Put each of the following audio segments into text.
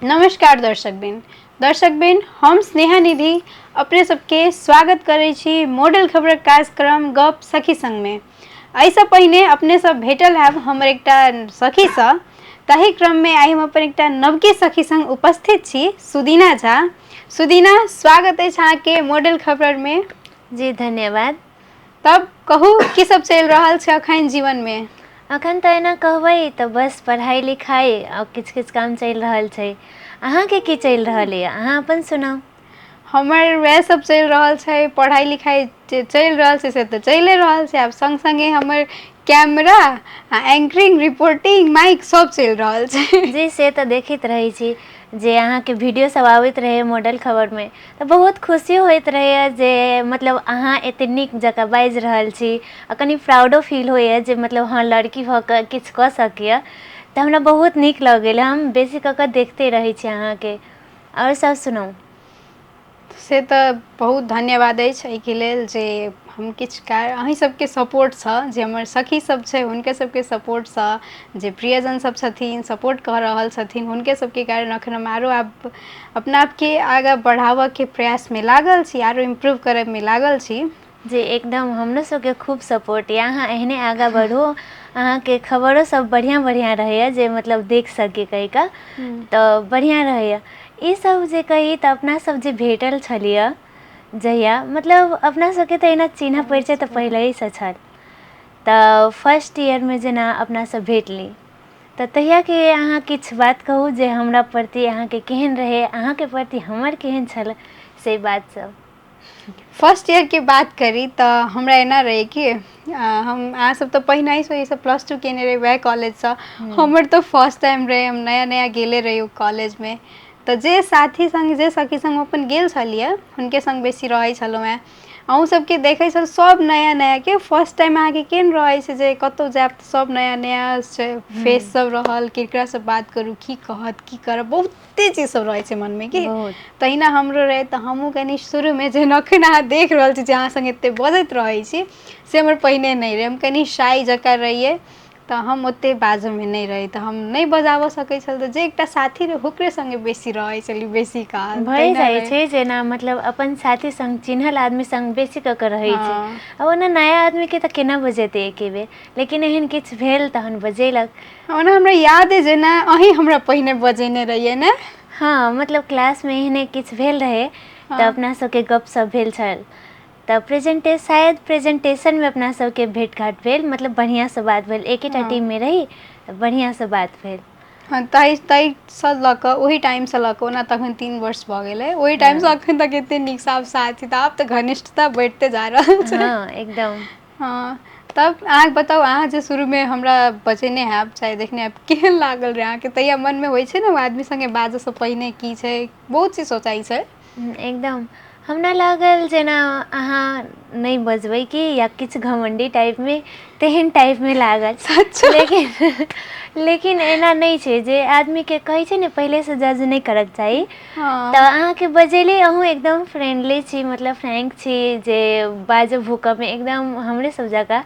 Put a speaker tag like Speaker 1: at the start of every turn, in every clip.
Speaker 1: नमस्कार दर्शक बिन हम स्नेहा निधि अपने सबके स्वागत करै छी मॉडल खबर कार्यक्रम गप सखी संग में। एहिसँ पहिने अपने सब भेटल हैब हमर एकटा सखीसँ। ताहि क्रम में आइ हम अपन एकटा नवकी सखी संग उपस्थित छी सुदीना झा। सुदीना, स्वागत अछि अहाँके मॉडल खबर में।
Speaker 2: जी धन्यवाद।
Speaker 1: तब कहू की सब चलि रहल छै अखन जीवन में?
Speaker 2: अखन तऽ एना कहबै तऽ बस पढ़ाई लिखाई आ किछु काम चलि रहल छै। अहाँके की चलि रहल यऽ, अहाँ अपन सुनाउ।
Speaker 1: हमर वएह सब चलि रहल छै, पढ़ाई लिखाई जे चलि रहल छै से तऽ चलिए रहल छै। आब संग संगे हमर कैमरा आ एंकरिंग, रिपोर्टिंग, माइक सब चलि रहल छै।
Speaker 2: जी से तऽ देखैत रहै छी जे अहाँके वीडियो सब आबैत रहै मॉडल खबर में, तऽ बहुत खुशी होइत रहैए जे मतलब अहाँ एतेक नीक जकाँ बाजि रहल छी। आ कनि प्राउडो फील होइए जे मतलब हँ लड़की भऽ कऽ किछु कऽ सकैए। तऽ हमरा बहुत नीक लगल, हम बेसी कऽ देखते रहै छी अहाँके। आओर सब सुनाउ।
Speaker 1: से तऽ बहुत धन्यवाद अछि एहिके लेल जे हम किछु अहीं सबके सपोर्टसँ, जे हमर सखी सब छै हुनके सबके सपोर्टसँ, जे प्रियजन सब छथिन सपोर्ट कऽ रहल छथिन, हुनके सबके कारण अखन हम आरो अपना आपके आगाँ बढ़ाबऽके प्रयासमे लागल छी, आरो इम्प्रूव करैमे लागल छी।
Speaker 2: जी एकदम, हमरो सबके खूब सपोर्ट यऽ, अहाँ एहने आगाँ बढ़ू। अहाँके खबरो सब बढ़िआँ बढ़िआँ रहैए जे मतलब देख सकी कहिकऽ, तऽ बढ़िआँ रहैए। ईसब जे कही तऽ अपना सब जे भेटल छलियै जहिया, मतलब अपना सबके तऽ एना चिन्ह परिचय तऽ पहिलेसँ छल। तऽ फर्स्ट ईयरमे जेना अपनासँ भेटली, तऽ तहियाके अहाँ किछु बात कहू जे हमरा प्रति अहाँके केहन रहै, अहाँके प्रति हमर केहन छल से बात सब।
Speaker 1: फर्स्ट ईयरके बात करी तऽ हमरा एना रहै कि हम अहाँसब तऽ पहिनहिसँ ई सब +2 केने रही वएह कॉलेजसँ। हमर तऽ फर्स्ट टाइम रहै, हम नया नया गेले रही ओ कॉलेजमे। तऽ जे साथी संग, जे सखी संग अपन गेल छलियै हुनके संग बेसी रहै छलहुँ हेँ। अहूँ सबके देखै छल सब नया नया के फर्स्ट टाइम अहाँके केहन रहै छै जे कतहु जायब तऽ सब नया नया छै, फेस सब रहल, केकरासँ बात करू, की कहत, की करब, बहुते चीज सब रहै छै मनमे की।
Speaker 2: बहुत
Speaker 1: तहिना हमरो रहै, तऽ हमहूँ कनि शुरूमे जेना एखन अहाँ देख रहल छी जे अहाँ संगे एतेक बजैत रहै छी, से हमर पहिने नहि रहै। हम कनि शाय जकाँ रहियै, तऽ हम ओतेक बाजऽमे नहि रही, तऽ हम नहि बजाबऽ सकैत छल। तऽ जे एकटा साथी रहै ओकरे संगे बेसी रहै छलियै, बेसी काल
Speaker 2: भए
Speaker 1: तहिना
Speaker 2: जाइ
Speaker 1: रहै।
Speaker 2: छै जेना मतलब अपन साथी संग, चिन्हल आदमी संग बेसी कऽ के रहै छै।
Speaker 1: हँ
Speaker 2: आ ओना नया आदमीके तऽ केना बजेतै एके बेर, लेकिन एहन किछु भेल तहन बजेलक।
Speaker 1: ओना हमरा याद अइ जेना अहीँ हमरा पहिने बजेने रहियै ने।
Speaker 2: हँ मतलब क्लासमे एहने किछु भेल रहै, तऽ
Speaker 1: हँ
Speaker 2: अपना सबके गपशप भेल छल। तऽ शायद प्रेजेंटेशनमे अपना सबके भेँट घाँट भेल, मतलब बढ़िआँसँ बात भेल। एकेटा
Speaker 1: हँ
Speaker 2: टीममे रही तऽ बढ़िआँसँ बात भेल।
Speaker 1: हँ, ताहिसँ लऽ कऽ, ओहि टाइमसँ लऽ कऽ, ओना तखन 3 वर्ष भऽ गेलै, ओहि टाइमसँ
Speaker 2: हँ
Speaker 1: एखन तक एतेक नीकसँ आब साथी, तऽ आब तऽ घनिष्ठता बढ़िते जा रहल छै।
Speaker 2: हँ एकदम।
Speaker 1: हँ, तब अहाँ बताउ, अहाँ जे शुरूमे हमरा बजेने हैब, चाहे देखने हैब, केहन लागल रहै अहाँके? तहिया मनमे होइ छै ने आदमी संगे बाजऽसँ पहिने की छै, बहुत चीज सोचाइ छै।
Speaker 2: एकदम, हमरा लागल जेना अहाँ नहि बजबै की, या किछु घमण्डी टाइपमे, तेहन टाइपमे लागल।
Speaker 1: सच
Speaker 2: लेकिन एना नहि छै, जे आदमीके कहै छै ने पहिलेसँ जज नहि करऽके चाही। तऽ
Speaker 1: हँ
Speaker 2: अहाँके बजेले अहूँ एकदम फ्रेंडली छी, मतलब फ्रैंक छी, जे बाजब भूकबमे एकदम हमरे सब जकाँ।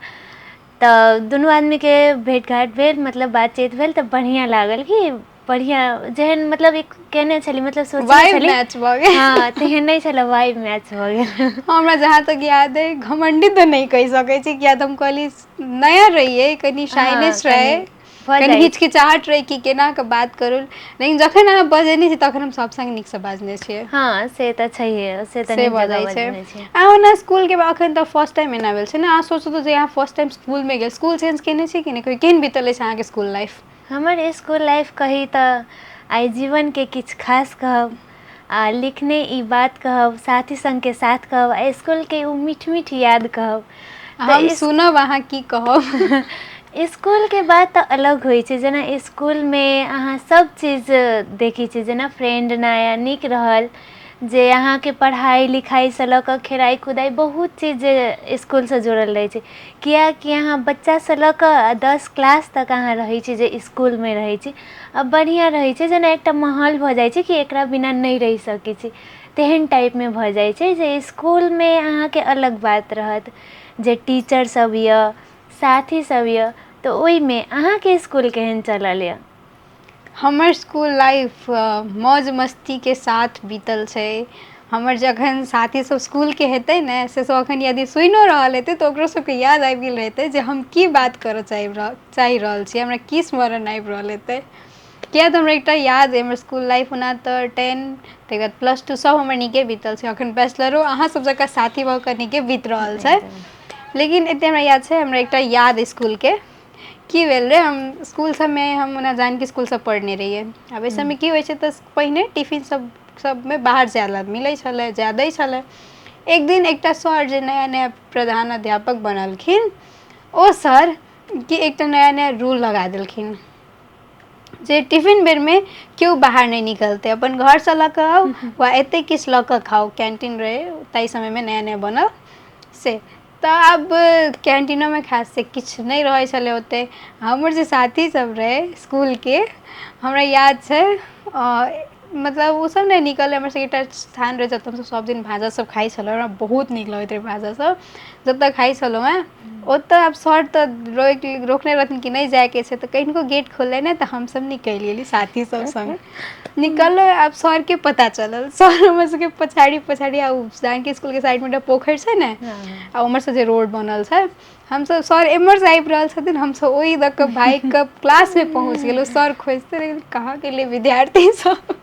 Speaker 2: तऽ दुनू आदमीके भेँट घाँट भेल, मतलब बातचीत भेल, तऽ बढ़िआँ लागल की बढ़िआँ, जेहन मतलब एक केने छली, मतलब सोचने
Speaker 1: वाइब
Speaker 2: छली,
Speaker 1: मैच भऽ गेल।
Speaker 2: हँ तेहन नहि छलै, वाइब मैच भऽ गेल।
Speaker 1: हमरा जहाँ तक याद अइ, घमण्डी तऽ नहि कहि सकैत छी, किया तऽ हम कहली नया रहियै, कनि
Speaker 2: हँ
Speaker 1: शाइनेस
Speaker 2: कनि
Speaker 1: रहै,
Speaker 2: भऽ
Speaker 1: कनि
Speaker 2: जाइ छै।
Speaker 1: हिचकिचाहट रहै कि केना कऽ बात करू। लेकिन जखन अहाँ बजेने छी तखन हम सब संग नीकसँ बाजने छियै।
Speaker 2: हँ से तऽ छैहे, से तऽ नीक
Speaker 1: भऽ
Speaker 2: जकाँ
Speaker 1: जाइ छै।
Speaker 2: बजने छी।
Speaker 1: ओना स्कूलके एखन तऽ फर्स्ट टाइम एना भेल छै ने, अहाँ सोचू जे अहाँ फर्स्ट टाइम स्कूलमे गेल, स्कूल चेंज केने छी कि नहि? केहन बीतल अछि अहाँके स्कूल लाइफ?
Speaker 2: हमर इसकुल लाइफ कही तऽ आइ जीवनके किछु खास कहब। आ लिखने ई बात कहब, साथी सङ्गके साथ कहब, आ इसकुलके ओ मीठ मीठ याद कहब।
Speaker 1: हम सुनब अहाँ की कहब।
Speaker 2: इसकुलके बात तऽ अलग होइ छै, जेना इसकुलमे अहाँ सब चीज देखै छियै, जेना फ्रेंड नया नीक रहल, जे अहाँके पढ़ाइ लिखाइसँ लऽ कऽ खेलाइ कुदाइ बहुत चीज इसकुलसँ जुड़ल रहै छै। किएकि अहाँ बच्चासँ लऽ कऽ 10 क्लास तक अहाँ रहै छी जे इसकुलमे रहै छी। आ बढ़िआँ रहै छै, जेना एकटा माहौल भऽ जाइ छै कि एकरा बिना नहि रहि सकै छी। तेहन टाइपमे भऽ जाइ छै, जे इसकुलमे अहाँके अलग बात रहत। जे टीचर सब यऽ, साथी सब यऽ, तऽ ओहिमे अहाँके इसकुल केहन चलल यऽ?
Speaker 1: हमर स्कूल लाइफ मौज मस्ती के साथ बीतल छै। हमर जखन साथी सब स्कूल के हेतै ने से सब अखन यदि सुनिओ रहल हेतै तऽ ओकरो सबके याद आबि गेल हेतै जे हम की बात करऽ चाहि रहल छी, हमरा की स्मरण आबि रहल हेतै। किया तऽ हमरा एकटा याद अइ हमर स्कूल लाइफ ओना तऽ 10 तकर बाद +2 सब हमर नीके बीतल छै, अखन बैचलरो अहाँ सब जकाँ साथी भऽ कऽ नीके बीत रहल छै। लेकिन एते हमरा याद छै, हमरा एकटा याद स्कूलके की भेल रहै। हम स्कूल सबमे हम ओना जानकी स्कूल सब पढ़ने रहियै। आब एहि सबमे की होइ छै तऽ पहिने टिफिन सबमे बाहर से आयल मिलै छलै, जाए दै छलै। एक दिन एकटा सर जे नया नया प्रधान अध्यापक बनलखिन, ओ सर कि एकटा नया नया रूल लगा देलखिन जे टिफिन बेरमे केओ बाहर नहि निकलतै, अपन घरसँ लऽ कऽ आउ वा एतै किछु लऽ कऽ खाउ। कैंटीन रहै ताहि समयमे नया नया बनल से। तऽ आब कैंटीनोमे खास से किछु नहि रहै छलै ओतेक। हमर जे साथी सब रहै स्कूलके, हमरा याद छै मतलब ओसब नहि निकललै। हमर सबके एकटा स्थान रहै जतऽ हमसब सब दिन भाजा सब खाइ छलहुँ, हमरा बहुत नीक लगैत रहै भाजा सब। जतऽ खाइ छलहुँ हेँ ओतऽ आब सर तऽ रोकने रहथिन कि नहि जाइके छै, तऽ कनिको गेट खोललै ने तऽ हमसब निकलि गेली साथी सब संग। निकललै, आब सरके पता चलल, सर हमर सबके पछाड़ी पछाड़ी जानकी स्कूलके साइडमे एकटा पोखरि छै ने, आ उम्हरसँ जे रोड बनल छै, हमसब सर एम्हरसँ आबि रहल छथिन, हमसब ओहि दऽ कऽ भागि कऽ क्लासमे पहुँच गेलहुँ। सर खोजिते रहि गेलखिन कहाँ गेलै विद्यार्थी सब।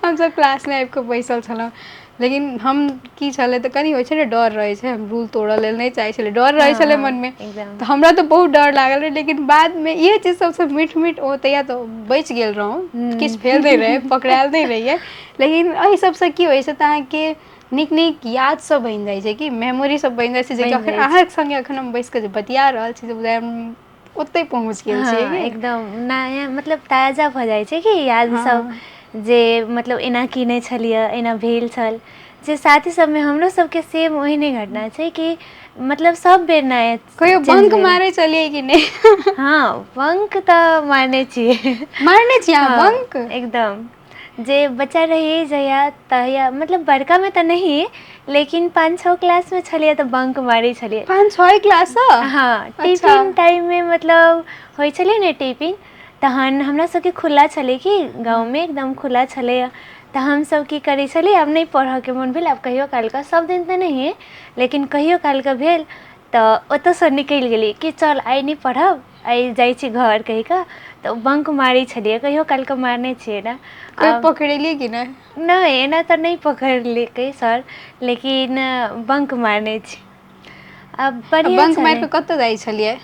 Speaker 1: हमसब क्लासमे आबि कऽ बैसल छलहुँ। लेकिन हम की छलै तऽ कनि होइ छै ने डर रहै छै, हम रूल तोड़ऽ लेल नहि चाहै छलियै, डर रहै छलै मनमे।
Speaker 2: एकदम
Speaker 1: तऽ हमरा तऽ बहुत डर लागल रहै, लेकिन बादमे इहे चीज सबसँ मीठ मीठ ओ तहिया तऽ बचि गेल रहौं, किछु भेल नहि रहै, पकड़ायल नहि रहियै। लेकिन एहि सबसँ की होइ छै तऽ अहाँके नीक नीक याद सब बनि जाइ छै, कि मेमोरी सब बनि जाइ छै, जेकि
Speaker 2: बनि
Speaker 1: अखन
Speaker 2: जाइ छै।
Speaker 1: अहाँके संगे अखन हम बैसि कऽ जे बतिया रहल छी से बुझाइये हम ओतहि पहुँच गेल छियै
Speaker 2: हाँ
Speaker 1: कि।
Speaker 2: एकदम नया मतलब ताजा भऽ जाइ छै कि याद सब,
Speaker 1: हाँ
Speaker 2: जे मतलब एना कीने छलियै, एना भेल छल। जे साथी सबमे हमरो सबके सेम ओहने घटना छै कि मतलब सब बेर नया
Speaker 1: कहियो
Speaker 2: चेंज
Speaker 1: बंक
Speaker 2: भेल।
Speaker 1: मारै छलियै कि नहि?
Speaker 2: हाँ बंक तऽ मारने छियै।
Speaker 1: मारने छी अहाँ
Speaker 2: हाँ
Speaker 1: बंक?
Speaker 2: एकदम। जे बच्चा रहियै जहिया तहिया मतलब बड़कामे तऽ नहिये, लेकिन 5-6 क्लासमे छलियै तऽ बंक मारै छलियै।
Speaker 1: 5-6 क्लाससँ?
Speaker 2: हाँ
Speaker 1: अच्छा।
Speaker 2: टिफिन टाइममे मतलब होइ छलै ने टिफिन, तहन हमरा सबके खुला छलै कि गाँवमे एकदम खुला छलैए। तऽ हमसब की करै छलियै, आब नहि पढ़ऽके मोन भेल, आब कहियो कालकऽ सब दिन तऽ नहिये लेकिन कहियो कालकऽ भेल तऽ ओतऽसँ निकलि गेली कि चल आइ नहि पढ़ब, आइ जाइ छी घर कहि कऽ। तऽ बंक मारै छलियै, कहियो कालकऽ मारने छियै ने।
Speaker 1: कोइ
Speaker 2: आब
Speaker 1: पकड़ेलियै कि नहि?
Speaker 2: नहि एना तऽ नहि पकड़लकै सर, लेकिन बंक मारने छी। आब
Speaker 1: आ
Speaker 2: बढ़िआँ
Speaker 1: बंक मारि
Speaker 2: छलै।
Speaker 1: कऽ कतऽ जाइ छलियै?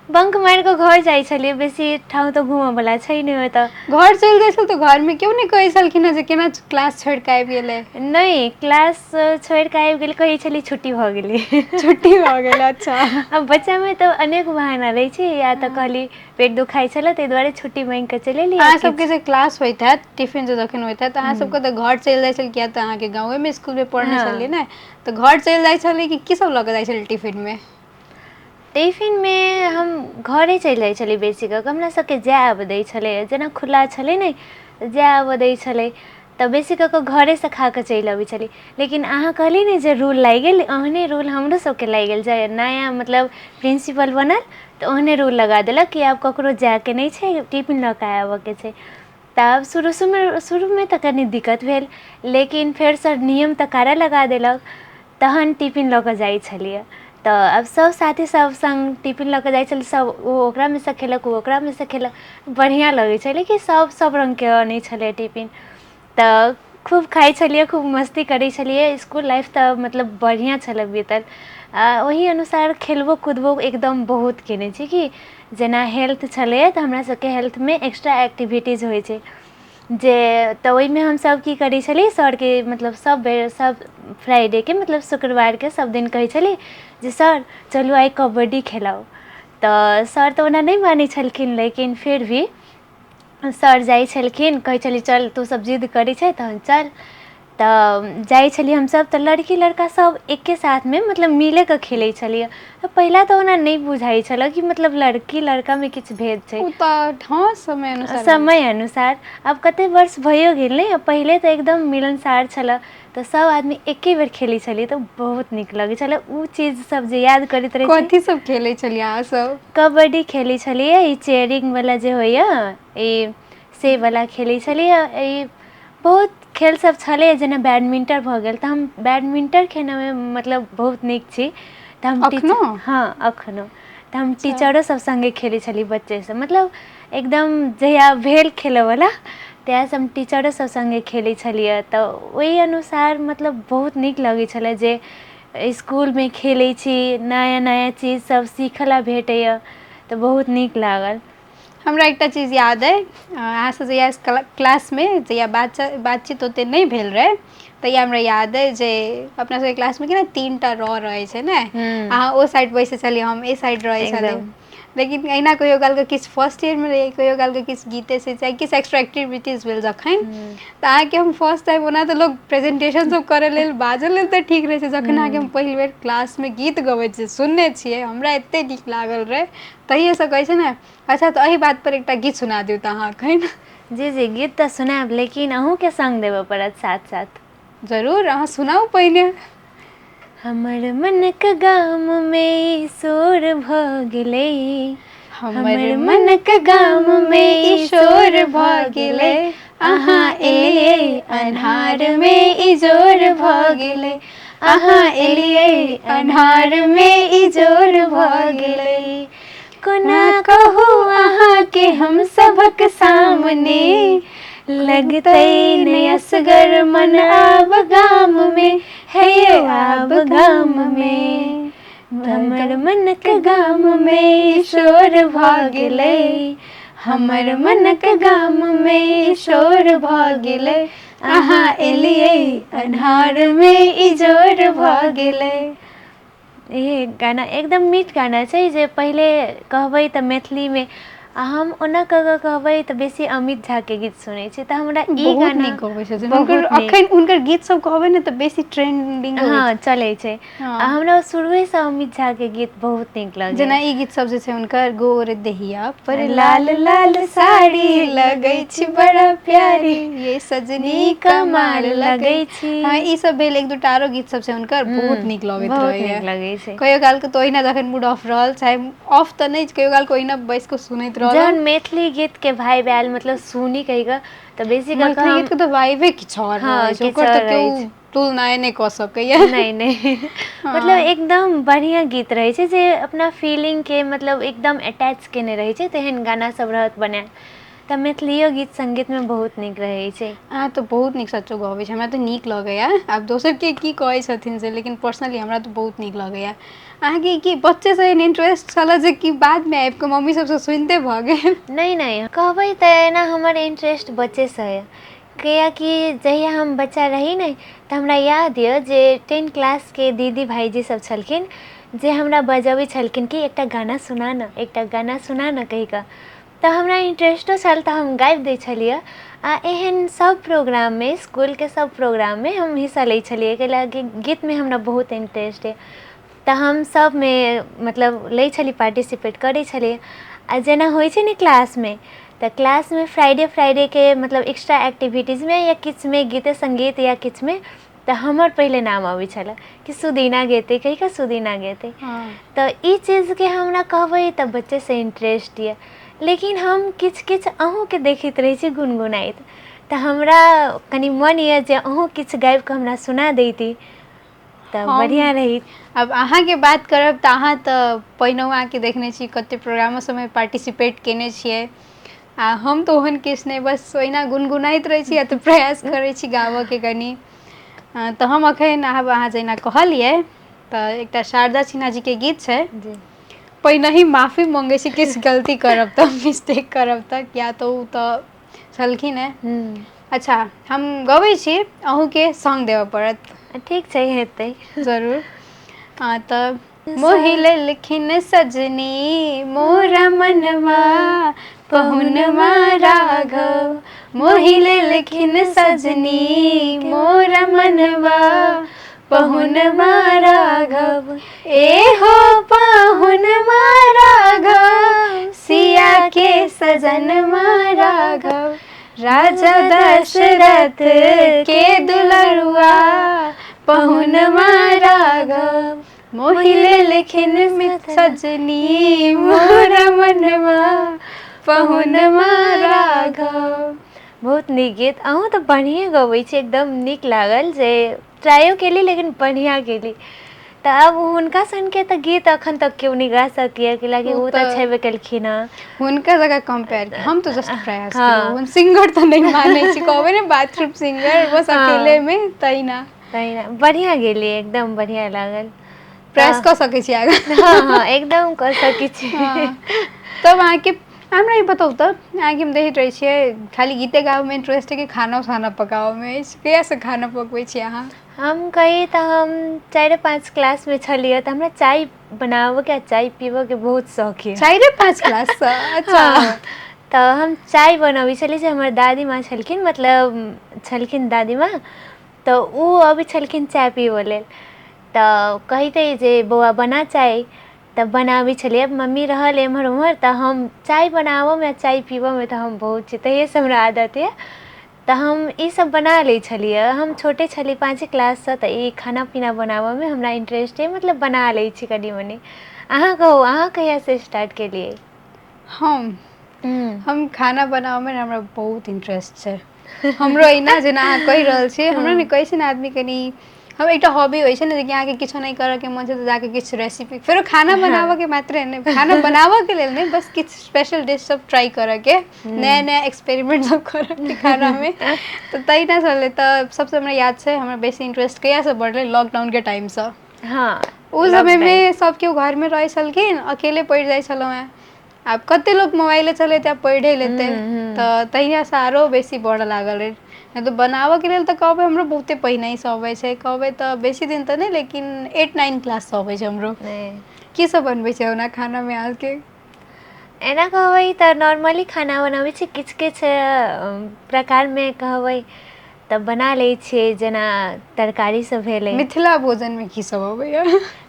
Speaker 2: बंक मारि कऽ घर जाइ छलियै, बेसी ठाँव तऽ घूमऽवला छै नहि ओतऽ।
Speaker 1: घर चलि जाइ छल तऽ घरमे केओ नहि कहै छलखिन हेँ जे केना क्लास छोड़ि कऽ आबि गेलै?
Speaker 2: नहि क्लास छोड़ि कऽ आबि गेल, कहै छलियै छुट्टी भऽ गेलै।
Speaker 1: छुट्टी भऽ गेल, अच्छा।
Speaker 2: आब बच्चामे तऽ अनेक बहाना रहै छै, या तऽ कहली पेट दुखाइ छलै ताहि दुआरे छुट्टी माँगि कऽ चलि एली, या
Speaker 1: अहाँ सबके
Speaker 2: किछु
Speaker 1: जे क्लास होइत हैत, टिफिन जे जखन होइत हैत तऽ अहाँ सबके तऽ घर चलि जाइ छल, किया तऽ अहाँके गाँवेमे स्कूलमे पढ़ने
Speaker 2: हँ
Speaker 1: छलियै ने। तऽ घर चलि जाइ छलियै कि की सब लऽ कऽ जाइ छलियै टिफिनमे?
Speaker 2: टिफिनमे हम घरे चलि जाइ छलियै बेसी कऽ कऽ, हमरा सबके जाय आबऽ दै छलै, जेना खुला छलै ने जाय आबऽ दै छलै, तऽ बेसी कऽ कऽ घरेसँ खा कऽ चलि अबै छलियै। लेकिन अहाँ कहली ने जे रूल लागि गेल, ओहने रूल हमरो सबके लागि गेल, जे नया मतलब प्रिंसिपल बनल तऽ ओहने रूल लगा देलक कि आब ककरो जायके नहि छै, टिफिन लऽ कऽ आबऽके छै। तऽ शुरूमे तऽ कनी दिक्कत भेल, लेकिन फेर सर नियम तऽ कड़ा लगा देलक, तहन टिफिन लऽ कऽ जाइ छलियै। तऽ आब सब साथी सब संग टिफिन लऽ कऽ जाइ छलियै, सब ओ ओकरामे सँ खेलक, ओ ओकरामे सँ खेलक। बढ़िआँ लगै छलै कि सब रङ्गके अनै छलै टिफिन, तऽ खूब खाइ छलियै, खूब मस्ती करै छलियै। इसकुल लाइफ तऽ मतलब बढ़िआँ छलै बीतल। आ ओही अनुसार खेलबो कूदबो एकदम बहुत केने छी कि जेना हेल्थ छलैए तऽ हमरा सबके हेल्थमे एक्स्ट्रा एक्टिविटीज होइ छै, जे तऽ ओहिमे हमसब की करै छलियै, सरके मतलब सब बेर सब फ्राइडेके मतलब शुक्रवारके सब दिन कहै छलियै जे सर चलू आइ कबड्डी खेलाउ। तऽ सर तऽ ओना नहि मानै छलखिन, लेकिन फिर भी सर जाइ छलखिन, कहै छलियै चल तू सब जिद्द करै छै तहन चल। तऽ जाइ छलियै हमसब तऽ लड़की लड़का सब एके साथमे मतलब मिले कऽ खेलै छलियै। पहिला तऽ ओना नहि बुझाइ छलै कि मतलब लड़की लड़कामे किछु भेद छै,
Speaker 1: ओ तऽ हँ समय अनुसार होइ
Speaker 2: समय
Speaker 1: छै।
Speaker 2: अनुसार आब कते वर्ष भइयो गेल ने, पहिले तऽ एकदम मिलनसार छलै। तऽ सब आदमी एके बेर खेलै छलियै तऽ बहुत नीक लगै छलै, उ चीज सब जे याद करैत रहै छी।
Speaker 1: कथी सब खेलै छलियै अहाँ सब?
Speaker 2: कबड्डी खेलै छलियै, ई चेयरिंग वाला जे होइया ई से वाला खेलै छलियै। ई बहुत खेल सब छलै, जेना बैडमिंटन भऽ गेल, तऽ हम बैडमिंटन खेलैमे मतलब बहुत नीक छी। तऽ हम
Speaker 1: अखनो?
Speaker 2: हाँ अखनो। तऽ हम
Speaker 1: अच्छा।
Speaker 2: टीचरो सब संगे खेलै छलियै बच्चेसँ, मतलब एकदम जहिया भेल खेलऽवला तहियासँ हम टीचरो सब संगे खेलै छलियै। तऽ ओहि अनुसार मतलब बहुत नीक लगै छलै जे इसकुलमे खेलै छी, नया नया चीज सब सीखऽ ला भेटैए, तऽ बहुत नीक लागल।
Speaker 1: हमरा एकटा चीज याद अइ, अहाँसँ जहिया क्लासमे जहिया बातचीत ओतेक नहि भेल रहै, तहिया हमरा याद अइ जे अपना सबके क्लासमे कि ने 3टा रॉ रहै छै ने, अहाँ ओ साइड बैसै छलियै, हम ए साइड रहै छलियै।
Speaker 2: एकदम
Speaker 1: लेकिन एहिना कहियो कालके किछु फर्स्ट ईयरमे रहियै, कहियो कालके किछु गीते से चाहे किछु एक्स्ट्रा एक्टिविटीज भेल जखन, तऽ अहाँके हम फर्स्ट टाइम, ओना तऽ लोक प्रेजेंटेशन सब करऽ लेल बाजऽ लेल तऽ ठीक रहै छै, जखन अहाँके हम पहिल बेर क्लासमे गीत गबैत छियै सुनने छियै, हमरा एतेक नीक लागल रहै। तहिएसँ कहै छै ने। अच्छा, तऽ एहि बात पर एकटा गीत सुना दियौ तऽ अहाँ एखन।
Speaker 2: जी जी, गीत तऽ सुनायब, लेकिन अहूँके सङ्ग देबऽ पड़त साथ साथ।
Speaker 1: जरूर, अहाँ सुनाउ पहिने।
Speaker 2: हमर मनक गाममे ई शोर भऽ गेलै, हमर मनक गाममे ई शोर भऽ गेलै, अहाँ एलियै अन्हारमे इजोर भऽ गेलै, अहाँ एलियै अन्हारमे इजोर भऽ गेलै। कोना कहू अहाँके हम सभक सामने, लगतै नै असगर मन आब गाममे, हे यौ आब गाममे। हमर मनक गाममे ई शोर भऽ गेलै, हमर मनक गाममे ई शोर भऽ गेलै, अहाँ एलियै अन्हारमे इजोर भऽ गेलै। ये गाना एकदम मीठ गाना छै, जे पहिले कहबै तऽ मैथिलीमे, आ हम ओना कऽ कहबै तऽ बेसी अमित झाके गीत सुनै छी, तऽ हमरा ई
Speaker 1: बहुत
Speaker 2: गाना
Speaker 1: नीक गबै छथिन हुनकर,
Speaker 2: बहुत नीक,
Speaker 1: अखन हुनकर गीत सब कहबै ने तऽ बेसी ट्रेंडिंग होइ
Speaker 2: हाँ
Speaker 1: छै।
Speaker 2: चलै छै।
Speaker 1: हाँ।
Speaker 2: आ हमरा शुरुएसँ अमित झाके गीत बहुत नीक लगैए।
Speaker 1: जेना ई गीत सब जे छै हुनकर, गोर देहिया पर लाल लाल साड़ी लगै छी बड़ा प्यारी, ये सजनी कमाल लगै छी। हाँ, ई सब भेल, एक दूटा आरो गीत सब छै हुनकर, बहुत नीक लगैत
Speaker 2: बहुत
Speaker 1: रहैया।
Speaker 2: नीक लगै छै।
Speaker 1: कहियो काल के तो ओहिना जखन मूड ऑफ रहल, चाहे ऑफ तऽ नहि, कहियो काल के ओहिना बैस के सुनैत रहलहुँ।
Speaker 2: जहन मैथिली गीतके भाइब आयल, मतलब सुनी कहिकऽ, तऽ बेसी कऽ कऽ
Speaker 1: मैथिली
Speaker 2: हम,
Speaker 1: गीत के तऽ वाइबे किछु और रहै
Speaker 2: हाँ
Speaker 1: छै,
Speaker 2: किछु
Speaker 1: ओकर तऽ
Speaker 2: और
Speaker 1: केओ
Speaker 2: रहै छै।
Speaker 1: तुलनाए नहि कऽ सकैया।
Speaker 2: नहीं नहीं, मतलब
Speaker 1: हाँ।
Speaker 2: एकदम बढ़िया गीत रहै छै, जे अपना फीलिंगके मतलब एकदम अटैच केने रहै छै, तेहन गाना सब रहत बनायल। तऽ मैथिलियो गीत संगीतमे बहुत नीक रहै छै।
Speaker 1: अहाँ तऽ बहुत नीक सच्चो गबै छै, हमरा तऽ नीक लगैया। आब दोसरके की कहै छथिन से, लेकिन पर्सनली हमरा तऽ बहुत नीक लगैया। अहाँके की बच्चेसँ एहन इंटरेस्ट छलए, जे कि बादमे आबि कऽ मम्मी सबसँ सुनिते भऽ गेल?
Speaker 2: नहीं नहीं, कहबै तऽ एना हमर इंटरेस्ट बच्चेसँ अइ। कियाकि जहिया हम बच्चा रही ने, तऽ हमरा याद यऽ जे 10 क्लासके दीदी भाईजी सब छलखिन, जे हमरा बजबै छलखिन कि एकटा गाना सुना न, एकटा गाना सुना न कहि कऽ। तऽ हमरा इंटरेस्टो छल, तऽ हम गाबि दै छलियै। आ एहन सब प्रोग्राममे, इसकुलके सब प्रोग्राममे हम हिस्सा लै छलियै, कैलाकि गीतमे हमरा बहुत इंटरेस्ट अइ। तऽ हम सबमे मतलब लै छली, पार्टिसिपेट करै छलियै। आ जेना होइ छै ने क्लासमे, तऽ क्लासमे फ्राइडेके मतलब एक्स्ट्रा एक्टिविटीजमे या किछुमे गीते सङ्गीत या किछुमे, तऽ हमर पहिले नाम अबै छलै कि सुदीना गेतै, कहि कऽ सुदीना गेतै।
Speaker 1: हाँ।
Speaker 2: तऽ ई चीजके हमरा कहबै तऽ बच्चेसँ इंटरेस्ट यऽ, लेकिन हम किछु किछु अहूँके देखैत रहै छी गुनगुनाइत, तऽ हमरा कनि मन यऽ जे अहूँ किछु गाबि कऽ हमरा सुना दैती, तऽ
Speaker 1: हम
Speaker 2: बढ़िआँ रही।
Speaker 1: अब अहाँके बात करब तऽ अहाँ तऽ पहिनहुँ अहाँके देखने छी, कतेक प्रोग्रामो सबमे पार्टिसिपेट केने छियै। आ हम तऽ ओहन किछु नहि, बस ओहिना गुनगुनाइत रहै छी, या तऽ प्रयास करै छी गाबऽके कनि। तऽ हम एखन आब अहाँ जेना कहलियै, तऽ एकटा शारदा सिन्हा जीके गीत छै,
Speaker 2: जी
Speaker 1: पहिने ही माफी मङ्गै छी किछु गलती करब तऽ, मिस्टेक करब तऽ, किया तऽ ओ तऽ छलखिन हेँ। अच्छा, हम गबै छी, अहूँके सॉन्ग देबऽ पड़त।
Speaker 2: ठीक छै, हेतै।
Speaker 1: जरूर। हाँ तऽ, मोहि लेलखिन सजनी मोरा मनवा, पहुनवा राघव, मोहि लेलखिन सजनी मोरा मनवा, पहुनवा राघव, एहो पहुनवा राघव, सिया के सजनवा राघव, राजा दशरथ के दुलरुआ, पहुनवा राघव, मोहि लेलखिन सजनी मोरा मनवा, पहुनमा राघव।
Speaker 2: बहुत नीक गीत। अहूँ तो बढ़िया गबै छी, एकदम नीक लागल जे ट्रायो केली लेकिन बढ़िया केली। तो अब हुनका सन के तो गीत अखन तक क्यों नहीं गा सकिए कि लागे वो तो छेबे कलखिन हँ।
Speaker 1: हुनका जगह कंपेयर के हम तो जस्ट प्रयास
Speaker 2: हाँ।
Speaker 1: केलहुँ। हम सिंगर तो नहीं मानै छी, कहबै ने बाथरूम सिंगर, बस अकेले में तहिना
Speaker 2: बढ़िया गेली, एकदम बढ़िया लागल।
Speaker 1: प्रयास कऽ सकै छी आगा।
Speaker 2: हाँ हाँ एकदम कऽ सकै छी।
Speaker 1: तब अहाँके हमरा ई बताउ तऽ अहाँके हम देखैत रहै छियै खाली गीते गाबैमे इंटरेस्ट है कि खाना खाना पकाबैमे अछि? कहियासँ खाना पकबै छी अहाँ?
Speaker 2: हम कही तो हम 4-5 क्लास में छलिए तो हमरा चाय बनाबो के चाय पीबो के बहुत शौक है।
Speaker 1: 4-5 क्लास से? अच्छा।
Speaker 2: हाँ, तो हम चाय बनबै छली जे हमर दादी माँ छलखिन, मतलब छलखिन दादी माँ, तो वो अबै छलखिन चाय पीबो लेल। तो कहिते जे बौआ बना चाय, तब बनाबै छलिए। अब मम्मी रहल एम्हर उम्हर तो हम चाय बनाबोमे चाय पीबोमे तो हम बहुत छी, तहिएसँ हमरा आदत है। तो हम ई सब बना लै छलिए। हम छोटे छली 5 क्लास से, तो ई खाना पीना बनाबोमे हमरा इंटरेस्ट है, मतलब बना लै छी कनी मनी। अहाँ कहू, अहाँ कहियासँ स्टार्ट केलिए?
Speaker 1: हम खाना बनाबैमे हमरा बहुत इंटरेस्ट छै। हमरो अहिना जेना अहाँ कहि रहल छी, हमरा ने कहै छै ने आदमी कनी हम एकटा हॉबी होइ छै ने कि अहाँके किछो नहीं करऽके मन छै तऽ जाके किछु रेसिपी, फेरो खाना बनाबऽके मात्रे नहि, खाना बनाबऽके लेल नहीं, बस किछु स्पेशल डिश सब ट्राई करऽके, नया नया एक्सपेरिमेंट सब करऽके खानामे। तऽ तहिना छलै। तऽ सबसँ हमरा याद छै हमरा बेसी इंटरेस्ट कहियासँ बढ़लै, लॉकडाउनके टाइमसँ।
Speaker 2: हाँ,
Speaker 1: उस समयमे सब केओ घरमे रहै छलखिन, अकेले पढ़ि जाइ छलहुँ हेँ। आब कते लोग मोबाइले चलेतै, आब पढ़े लेतै, तऽ तहियासँ आरो बेसी बढ़ऽ लागल रहै। नहीं तो बनाबऽके लेल तऽ कहबै हमरो बहुते पहिनहिसँ अबै छै, कहबै तऽ बेसी दिन तऽ नहीं लेकिन 8-9 क्लाससँ अबै छै हमरो। की सब बनबै छै ओना खानामे अहाँके?
Speaker 2: एना कहबै तऽ नॉर्मली खाना बनबै छी, किछु किछु प्रकारमे कहबै तऽ बना लै छियै, जेना तरकारी सब भेलै।
Speaker 1: मिथिला भोजनमे की सब अबैया?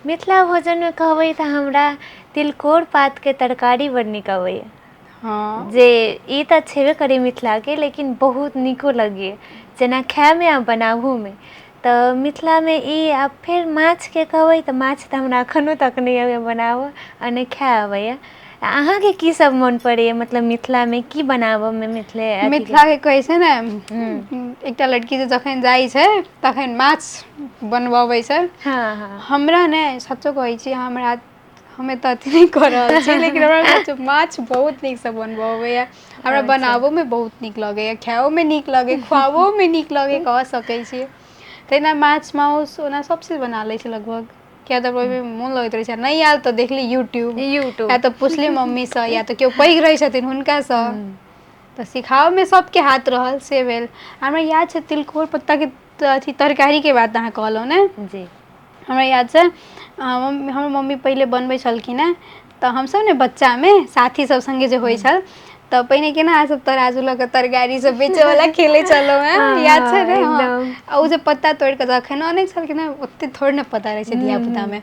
Speaker 2: मिथिला भोजनमे कहबै तऽ हमरा तिलकोर पातके तरकारी बड़ नीक अबैया।
Speaker 1: हाँ।
Speaker 2: जे ई तऽ छेबे करी मिथिलाके, लेकिन बहुत नीको लगैए जेना खायमे आ बनाबोमे। तऽ मिथिलामे ई। आ फेर माछके कहबै तऽ माछ तऽ हमरा एखनो तक नहीं अबैया बनाबऽ, आ नहीं खाए अबैया। अहाँके की सब मन पड़ैया, मतलब मिथिलामे की बनाबऽमे?
Speaker 1: मिथिलाके कहै छै ने एकटा लड़की जे जखन जाइ छै तखन माछ बनबबै छै।
Speaker 2: हाँ हाँ।
Speaker 1: हमरा ने सच्चो कहै छी, हमरा हमे तऽ अथी नहीं कऽ रहल छी, लेकिन हमरा सच माछ बहुत नीकसँ बनबऽ अबैया। हमरा
Speaker 2: अच्छा।
Speaker 1: बनाबोमे बहुत नीक लगैया, खाएओमे नीक लगैया, खुआबोमे नीक लगैया, कह सकै छियै। तहिना माछ माउस ओना सब चीज बना लै छी लगभग। किया तऽ ओहिमे मोन लगैत रहै छै, नहीं आयल तऽ देखली यूट्यूब, या तऽ पुछली मम्मीसँ, या तऽ केओ पैघ रहै छथिन हुनकासँ। तऽ सिखाबऽमे सबके हाथ रहल से भेल। हमरा याद छै तिलकोर पत्ताके अथी तरकारीके बात अहाँ कहलहुँ ने,
Speaker 2: जी।
Speaker 1: हमरा याद छै हमर मम्मी पहिले बनबै छलखिन हेँ, तऽ हमसब ने बच्चामे साथी सब संगे जे होइ छल, तऽ पहिने केना अहाँ सब तराजू लऽ कऽ तरकारी सब बेचऽवला खेलै छलहुँ हेँ,
Speaker 2: हाँ
Speaker 1: याद छै
Speaker 2: हाँ
Speaker 1: ने? हाँ।
Speaker 2: एकदम।
Speaker 1: आ ओ जे पत्ता तोड़ि कऽ जखन अनै छलखिन हेँ, ओते थोड़े ने पता रहै छै धियापुतामे,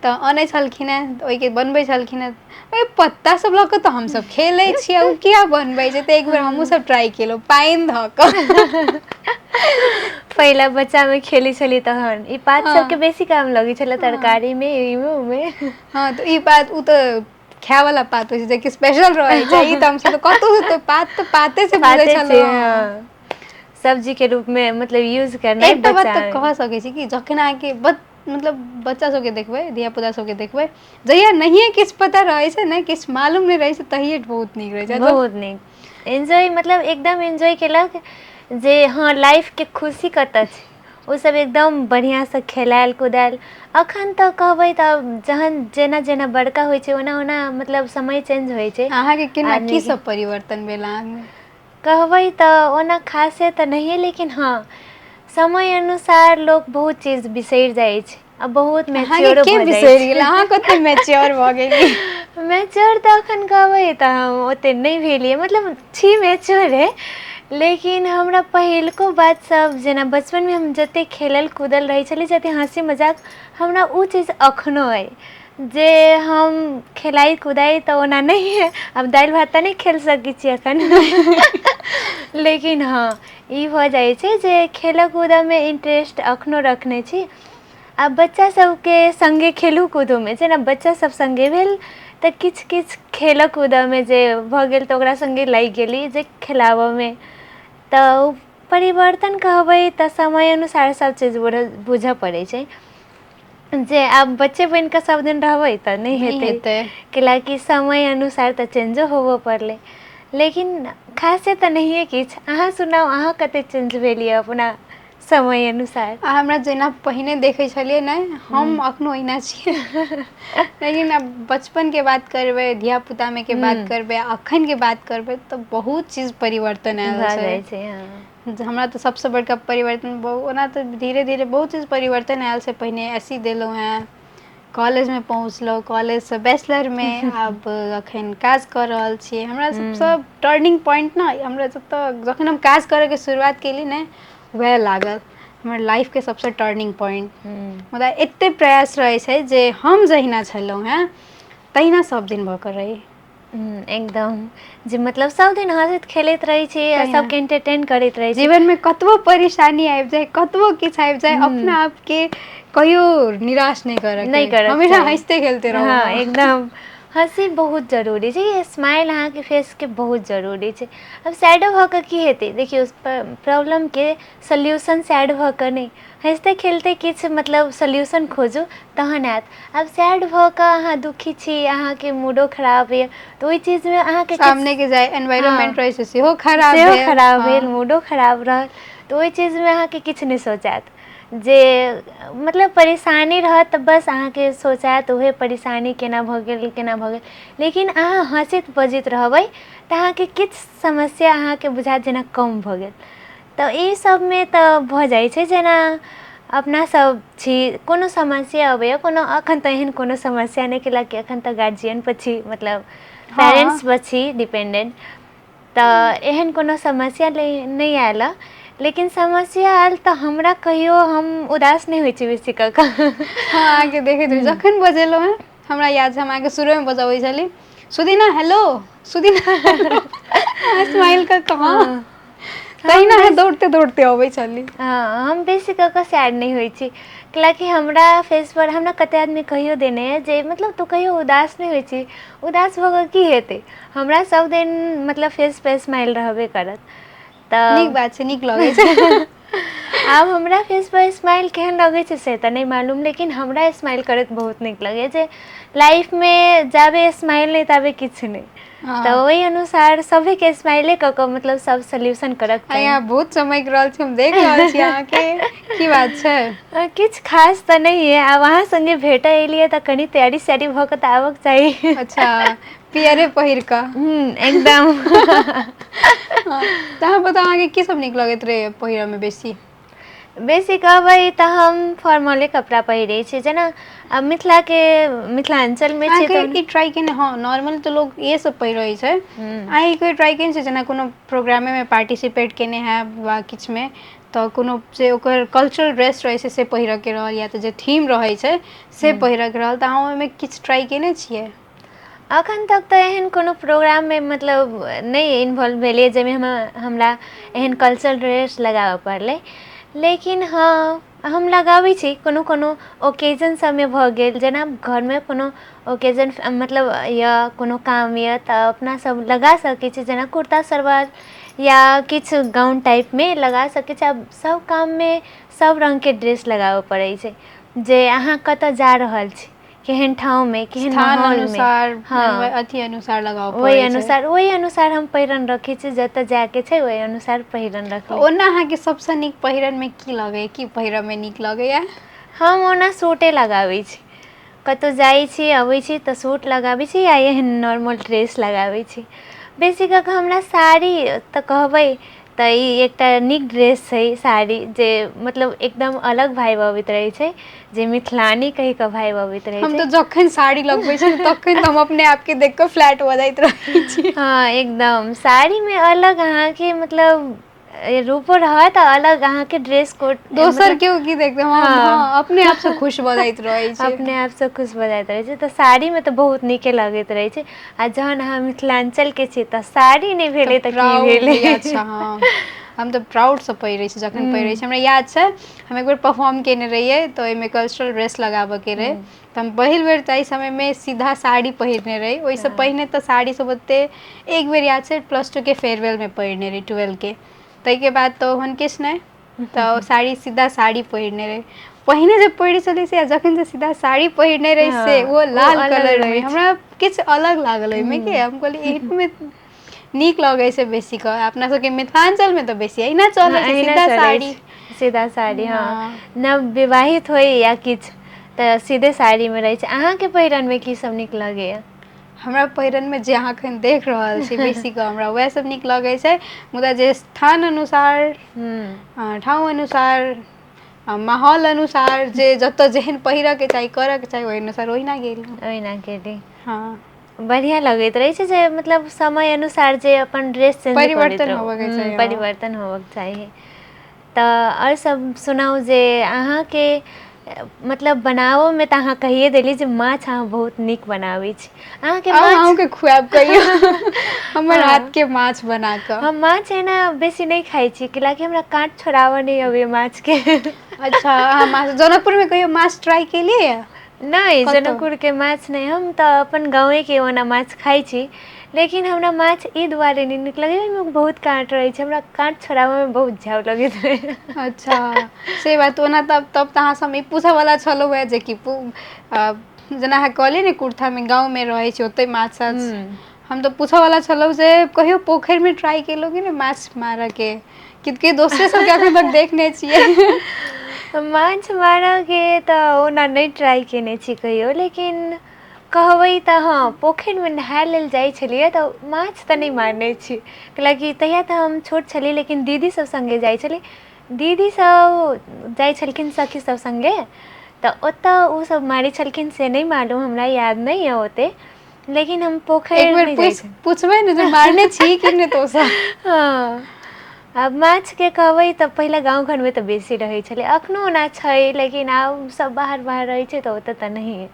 Speaker 1: तऽ अनै छलखिन हेँ तऽ ओहिके बनबै छलखिन हेँ। ओहि पत्ता सब लऽ कऽ तऽ हमसब खेलै छियै, ओ किया बनबै छै? तऽ एक बेर हमहूँ सब ट्राई केलहुँ पानि धऽ कऽ।
Speaker 2: पहिला बच्चामे खेलै छलियै तहन ई पात सबके
Speaker 1: हाँ
Speaker 2: बेसी काम लगै छलै
Speaker 1: हाँ
Speaker 2: तरकारीमे, एहिमे ओहिमे।
Speaker 1: हाँ तऽ ई पात ओ तऽ खायवला पात होइ छै, जेकि स्पेशल रहै छै। ई तऽ हमसब तऽ कतहु तऽ पात तऽ पाते से बुझै छलहुँ। हाँ।
Speaker 2: सब्जी के रूप में मतलब यूज करनाइ
Speaker 1: एकटा बात
Speaker 2: बच्चा
Speaker 1: तऽ कह सकै छी कि जखन अहाँके मतलब बच्चा सबके देखबै, धिया पुता सबके देखबै, जहिया नहिये किछु पता रहै छै ने, किछु मालूम नहीं रहै छै, तहिये बहुत नीक रहै छै।
Speaker 2: बहुत नीक एन्जॉय, मतलब एकदम एन्जॉय केलक जे हाँ लाइफके खुशी कतऽ छै, ओ सब एकदम बढ़िआँसँ खेलायल कुदायल। अखन तऽ कहबै तऽ जहन जेना जेना बड़का होइ छै, ओना ओना मतलब समय चेंज होइ छै।
Speaker 1: अहाँके केना की
Speaker 2: आदमीके
Speaker 1: सब परिवर्तन भेल अहाँमे?
Speaker 2: कहबै तऽ ओना खासे तऽ नहिये, लेकिन हाँ समय अनुसार लोक बहुत चीज बिसरि जाइ छै, आ बहुत
Speaker 1: अहाँके
Speaker 2: मैच्योरो
Speaker 1: के
Speaker 2: भऽ जाइ
Speaker 1: बिसरि गेल? अहाँ कते मैच्योर भऽ गेलियै?
Speaker 2: छै। मैच्योर तऽ एखन कहबै तऽ हम ओतेक नहि भेलियै, मतलब छी मैच्योरे, लेकिन हमरा पहिलको बात सब जेना बचपनमे हम जतेक खेलल कूदल रहै छलियै, जतेक हँसी मजाक, हमरा ओ चीज एखनो अइ जे हम खेलाइ कुदाइ तऽ ओना नहि है, आब दालि भात तऽ नहि खेल सकैत छी एखन। लेकिन हाँ ई भऽ जाइ छै जे खेलऽ कूदऽमे इंटरेस्ट एखनो रखने छी। आ बच्चा सबके संगे खेलू कूदूमे, जेना बच्चा सब संगे भेल तऽ किछु किछु खेलऽ कूदऽमे जे भऽ गेल तऽ ओकरा सङ्गे लागि गेली जे खेलाबऽमे। तऽ परिवर्तन कहबै तऽ समय अनुसार सब चीज बुझऽ पड़ै छै, जे आब बच्चे बनि कऽ सब दिन रहबै तऽ नहि हेतै, कैलाकि समय अनुसार तऽ चेंजो होबऽ पड़लै। लेकिन खासे तऽ नहिए किछु। अहाँ सुनाउ, अहाँ कते चेंज भेलियै अपना समय अनुसार?
Speaker 1: हमरा जेना पहिने देखै छलियै ने, हम अखनो ओहिना छियै। लेकिन अब बचपनके बात करबै, धियापुतामे के बात करबै, अखनके बात करबै तऽ बहुत चीज परिवर्तन आयल
Speaker 2: भऽ
Speaker 1: छै।
Speaker 2: जाइ छै। हाँ,
Speaker 1: हमरा तऽ सबसँ बड़का परिवर्तन, ओना तऽ धीरे धीरे बहुत चीज परिवर्तन आयल छै। पहिने एस सी देलहुँ हेँ, कॉलेजमे पहुँचलहुँ, कॉलेजसँ बैचलरमे, आब अखन काज कऽ रहल छियै। हमरा सबसँ टर्निंग पॉइंट ने, हमरा जतऽ जखन हम काज करैके शुरुआत केली ने, वएह लागल हमर लाइफके सबसँ टर्निंग पॉइंट। मुदा एतेक प्रयास रहै छै जे हम जहिना छलहुँ हेँ तहिना सब दिन भऽ कऽ रही।
Speaker 2: एकदम, जे मतलब सब दिन हँसैत खेलैत रहै छी आ
Speaker 1: तहिना
Speaker 2: सबके एंटरटेन करैत रहै छी।
Speaker 1: जीवनमे कतबो परेशानी आबि जाए, कतबो किछु आबि जाए, अपना आपके कहियो निराश नहीं करके,
Speaker 2: करऽके
Speaker 1: हमेशा
Speaker 2: चाही।
Speaker 1: हँसते खेलते रहू।
Speaker 2: हाँ, एकदम हँसी बहुत जरूरी छै, स्माइल अहाँके फेसके बहुत जरूरी छै। अब सैडो भऽ कऽ की हेतै? देखियौ, प्रॉब्लमके सोल्यूशन सैड भऽ कऽ नहि, हँसते खेलते किछु मतलब सोल्यूशन खोजू तहन आयत। आब सैड भऽ कऽ अहाँ दुखी छी, अहाँके मूडो खराब यऽ, तऽ ओहि चीजमे अहाँके
Speaker 1: सामनेके जे एनवायरनमेंट रहै छै सेहो खराब
Speaker 2: सेहो
Speaker 1: भेल।
Speaker 2: खराब भेल, मूडो खराब रहल, तऽ ओहि चीजमे अहाँके किछु नहि सोचायत। जे मतलब परेशानी रहत तऽ बस अहाँके सोचायत उहे परेशानी केना भऽ गेल, केना भऽ गेल। लेकिन अहाँ हँसैत बजैत रहबै तऽ अहाँके किछु समस्या अहाँके बुझायत जेना कम भऽ गेल। तऽ ई सबमे तऽ भऽ जाइ छै, जेना अपना सब छी, कोनो समस्या अबैया, कोनो अखन तऽ एहन कोनो समस्या नहि, कैलाकि अखन तऽ गार्जियन पर छी, मतलब पेरेंट्स पर छी डिपेंडेंट, तऽ एहन कोनो समस्या नहि आयल। लेकिन समस्या आयल तऽ हमरा कहियो हम उदास नहि होइ छी बेसी कऽ कऽ।
Speaker 1: हाँ, अहाँके देखैत रही जखन बजेलहुँ हेँ, हमरा याद छै हम अहाँके शुरूमे बजबै छली, सुदीना हेलो, सुदीना हेलो, अहाँ स्माइल कऽ कऽ हाँ, तहिना अहाँ दौड़ते दौड़ते अबै छली।
Speaker 2: हाँ, हम बेसी कऽ कऽ सैड नहि होइ छी, कैलाकि हमरा फेस पर, हमरा कते आदमी कहियो देने है जे मतलब तू कहियो उदास नहि होइ छी। उदास भऽ कऽ की हेतै? हमरा सब दिन मतलब फेस पे स्माइल रहबे करत।
Speaker 1: नीक
Speaker 2: तऽ
Speaker 1: बात छै, नीक लगै छै।
Speaker 2: आब हमरा फेस पर स्माइल केहन लगै छै से तऽ नहि मालूम, लेकिन हमरा स्माइल करैत बहुत नीक लगैए। जे लाइफमे जाबे स्माइल नहि ताबे किछु नहि, तऽ
Speaker 1: हाँ,
Speaker 2: ओहि अनुसार सभीके स्माइले कऽ कऽ मतलब सब सोल्यूशन करऽके चाही।
Speaker 1: अहाँ बहुत चमकि रहल छी, हम देख रहल छी अहाँके, की बात छै?
Speaker 2: किछु खास तऽ नहि है, आब अहाँ सङ्गे भेटऽ एलियै तऽ कनि तैयारी सैयारी भऽ कऽ तऽ आबक चाही।
Speaker 1: अच्छा, पियरे पहिर कऽ।
Speaker 2: एकदम।
Speaker 1: हाँ, तऽ अहाँ बताउ, अहाँके की सब नीक लगैत रहै पहिरऽमे बेसी?
Speaker 2: बेसी कहबै तऽ हम फॉर्मले कपड़ा पहिरै छी, जेना मिथिलाके मिथिलाञ्चलमे छी
Speaker 1: अहाँके
Speaker 2: तऽ
Speaker 1: ई ट्राई केने, हाँ नॉर्मल तऽ लोग इहे सब पहिरै छै, अहाँ ई कहियो ट्राई केने छियै जेना कोनो प्रोग्रामेमे पार्टिसिपेट केने हैब वा किछुमे, तऽ कोनो जे ओकर कल्चरल ड्रेस रहै छै से पहिरऽके रहल, या तऽ जे थीम रहै छै से पहिरऽके रहल, तऽ अहाँ ओहिमे किछु ट्राई केने छियै?
Speaker 2: अखन तक तऽ एहन कोनो प्रोग्राममे मतलब नहि इन्वॉल्व भेलियै जाहिमे हमरा एहन कल्चरल ड्रेस लगाबऽ पड़लै। लेकिन हाँ, हम लगाबै छी कोनो कोनो ओकेजन सबमे भऽ गेल, जेना घरमे कोनो ओकेजन मतलब या कोनो काम यऽ तऽ अपना सब लगा सकै छी, जेना कुर्ता सलवार या किछु गाउन टाइपमे लगा सकै छी। आब सब काममे सब रङ्गके ड्रेस लगाबऽ पड़ै छै, जे अहाँ कतऽ जा रहल छी, केहन ठाउँमे, केहन
Speaker 1: स्थान
Speaker 2: माहौलमे,
Speaker 1: अनुसार,
Speaker 2: हाँ
Speaker 1: अथी अनुसार लगाबऽ
Speaker 2: ओहि
Speaker 1: पड़ै छै।
Speaker 2: अनुसार, ओहि अनुसार हम पहिरन रखै छी, जतऽ जायके छै ओहि अनुसार पहिरन रखली।
Speaker 1: ओना अहाँके सबसँ नीक पहिरनमे की लगैए, की पहिरऽमे नीक लगैए?
Speaker 2: हम ओना सूटे लगाबै छी, कतहु जाइ छी अबै छी तऽ सूट लगाबै छी, या एहन नॉर्मल ड्रेस लगाबै छी। बेसी कऽ कऽ हमरा साड़ी तऽ कहबै तऽ ई एकटा नीक ड्रेस छै साड़ी, जे मतलब एकदम अलग भाइब अबैत रहै छै, जे मिथिलानी कहि कऽ भाइब अबैत रहै
Speaker 1: हम
Speaker 2: छै।
Speaker 1: तऽ जखन साड़ी लगबै छी तखन तऽ हम अपने आपके देख कऽ फ्लैट भऽ जाइत रहै छी।
Speaker 2: हाँ एकदम, साड़ीमे अलग अहाँके मतलब रूपो रहत, अलग अहाँके ड्रेस कोड
Speaker 1: दोसर
Speaker 2: मतलब
Speaker 1: केओ की देखते,
Speaker 2: हाँ,
Speaker 1: हाँ अपने आपसँ खुश भऽ जाइत रहै छै।
Speaker 2: अपने आपसँ खुश भऽ जाइत रहै छै, तऽ साड़ीमे तऽ बहुत नीके लगैत रहै छै। आ जहन अहाँ मिथिलाञ्चलके छी तऽ साड़ी नहि भेलै तऽ की
Speaker 1: प्राउड
Speaker 2: भेलै?
Speaker 1: होइए, अच्छा हाँ। हम तऽ प्राउडसँ पहिरै छी जखन पहिरै छी। हमरा याद छै हम एक बेर परफॉर्म केने रहियै तऽ ओहिमे कल्चरल ड्रेस लगाबऽके रहै, तऽ हम पहिल बेर ताहि समयमे सीधा साड़ी पहिरने रही। ओहिसँ पहिने तऽ साड़ी सब ओते, एक बेर याद छै +2 के फेयरवेलमे पहिरने रही 12 के, ताहिके बाद तऽ ओहन किछु नहि, तऽ साड़ी सीधा साड़ी पहिरने रही। पहिने जे पहिरै छलियै से जखन से सीधा साड़ी पहिरने रही से ओ लाल कलरमे हमरा किछु अलग लागल ओहिमे कि हम कहलियै एहिमे नीक लगै छै बेसी कऽ। अपना सबके मिथिलाञ्चलमे तऽ बेसी अहिना चलै छै, सीधा साड़ी।
Speaker 2: सीधा साड़ी, नव विवाहित होइ या किछु तऽ सीधे साड़ीमे रहै छै। अहाँके पहिरनमे की सब नीक लगैए?
Speaker 1: हमरा पहिरनमे जे अहाँ एखन देख रहल छी बेसी कऽ हमरा वएह सब नीक लगै छै, मुदा जे स्थान अनुसार, ठाउँ अनुसार, माहौल अनुसार, जे जतऽ जेहन पहिरऽके चाही, करऽके चाही, ओहि अनुसार ओहिना गेलहुँ।
Speaker 2: ओहिना गेली।
Speaker 1: हाँ,
Speaker 2: बढ़िया लगैत रहै छै जे मतलब समय अनुसार जे अपन ड्रेस चेंज करैत
Speaker 1: परिवर्तन
Speaker 2: रहू,
Speaker 1: होबऽके चाही।
Speaker 2: परिवर्तन होबऽके चाही। तऽ आओर सब सुनाउ जे अहाँके मतलब बनाबऽमे तऽ अहाँ कहिए देली जे माछ अहाँ बहुत नीक बनाबै छी। अहाँके
Speaker 1: आउ
Speaker 2: माछ
Speaker 1: अहूँके खुआएब कहियो हमर हाथके माछ बना कऽ।
Speaker 2: हम माछ एना बेसी नहि खाइ छी, कैलाकि हमरा काँट छोड़ाबऽ नहि अबैए माछके।
Speaker 1: अच्छा, अहाँ माछ जनकपुरमे कहियो माछ ट्राई केलियै यऽ?
Speaker 2: नहि, जनकपुरके माछ नहि, हम तऽ अपन गाँवेके ओना माछ खाइ छी। लेकिन हमरा माछ ई दुआरे नहि नीक लगैए ओहिमे बहुत काँट रहै छै, हमरा काँट छोड़ाबऽमे बहुत झाउ लगैत रहैए।
Speaker 1: अच्छा, से बात। ओना तब तऽ अहाँसँ हम ई पूछऽवला छलहुँ हेँ जे कि जेना अहाँ कहलियै ने कुर्थामे गाँवमे रहै छी ओतहि माछ ताछ, हम तऽ पूछऽवला छलहुँ जे कहियो पोखरिमे ट्राई केलहुँ कि नहि माछ मारऽके? कि दोसरे सबके एखन तक देखने छियै।
Speaker 2: माछ मारऽके तऽ ओना नहि ट्राई केने छी कहियो, लेकिन कहबै तऽ हँ, पोखरिमे नहाय लेल जाइ छलियै तऽ माछ तऽ नहि मारने छी। कैलाकि तहिया तऽ हम छोट छलियै, लेकिन दीदी सब सङ्गे जाइ छलियै। दीदी सब जाइ छलखिन सखी सब सङ्गे, तऽ ओतऽ ओ सब मारै छलखिन से नहि मालूम, हमरा याद नहि यऽ ओते। लेकिन हम
Speaker 1: एक
Speaker 2: पोखरि
Speaker 1: बेर
Speaker 2: नहि जाइ छी।
Speaker 1: पूछबै ने जे मारने छी कि नहि तो सब।
Speaker 2: हाँ, आब माछके कहबै तऽ पहिले गाँव घरमे तऽ बेसी रहै छलै, एखनो ओना छै, लेकिन आब सब बाहर रहै छै तऽ ओतऽ तऽ नहिये,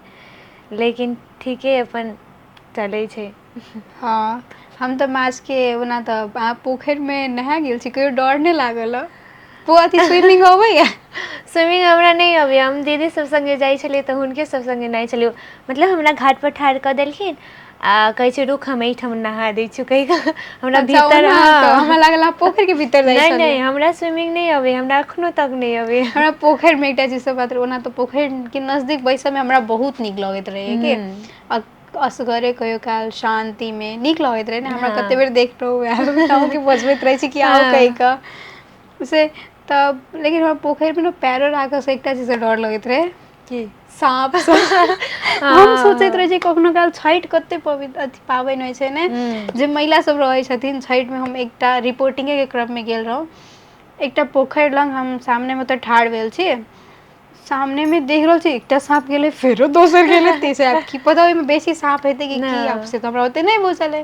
Speaker 2: लेकिन ठीके अपन चलै छै।
Speaker 1: हाँ, हम तऽ माछके ओना तऽ अहाँ पोखरिमे नहाय गेल छी, कहियो डर नहि लागल हँ? अथी स्विमिंग अबैया?
Speaker 2: स्विमिंग हमरा नहि अबैए। हम दीदी सब सङ्गे जाइ छलियै तऽ हुनके सब सङ्गे नहाइ छलियै। मतलब हमरा घाटपर ठाढ़ कऽ देलखिन आ कहै छै रुक हम एहिठाम नहा दै छियौ कहि कऽ हमरा
Speaker 1: अच्छा,
Speaker 2: भीतर,
Speaker 1: ओना कऽ हमरा
Speaker 2: हाँ,
Speaker 1: लागल अहाँ पोखरिके भीतर जाइ
Speaker 2: नहि
Speaker 1: छलियै।
Speaker 2: नहि, हमरा स्विमिंग नहि अबैए, हमरा एखनो तक नहि अबैए।
Speaker 1: हमरा पोखरिमे एकटा चीजसँ बात रहै, ओना तऽ पोखरिके नजदीक बैसऽमे हमरा बहुत नीक लगैत रहैए कि असगरे कहियो काल शान्तिमे नीक लगैत रहै ने। हमरा कते
Speaker 2: हाँ
Speaker 1: बेर देखलहुँ वएह अहूँके बजबैत रहै छी कि आउ कहि
Speaker 2: हाँ
Speaker 1: कऽ से। तब लेकिन हमरा पोखरिमे ने पैरो राखऽसँ एकटा चीजसँ डर लगैत रहै कि साँपसँ। हम सोचैत
Speaker 2: हाँ
Speaker 1: रहै छी कखनो काल छठि कते अथी पाबनि होइ छै ने, जे महिला सब रहै छथिन छठिमे। हम एकटा रिपोर्टिंगेके क्रममे गेल रहौं, एकटा पोखरि लग हम सामनेमे ओतऽ ठाढ़ भेल छी, सामनेमे देख रहल छी एकटा साँप गेलै, फेरो दोसर गेलै, तेसर। आब की पता ओहिमे बेसी साँप हेतै कि की, आब से तऽ हमरा ओते नहि बुझल अइ।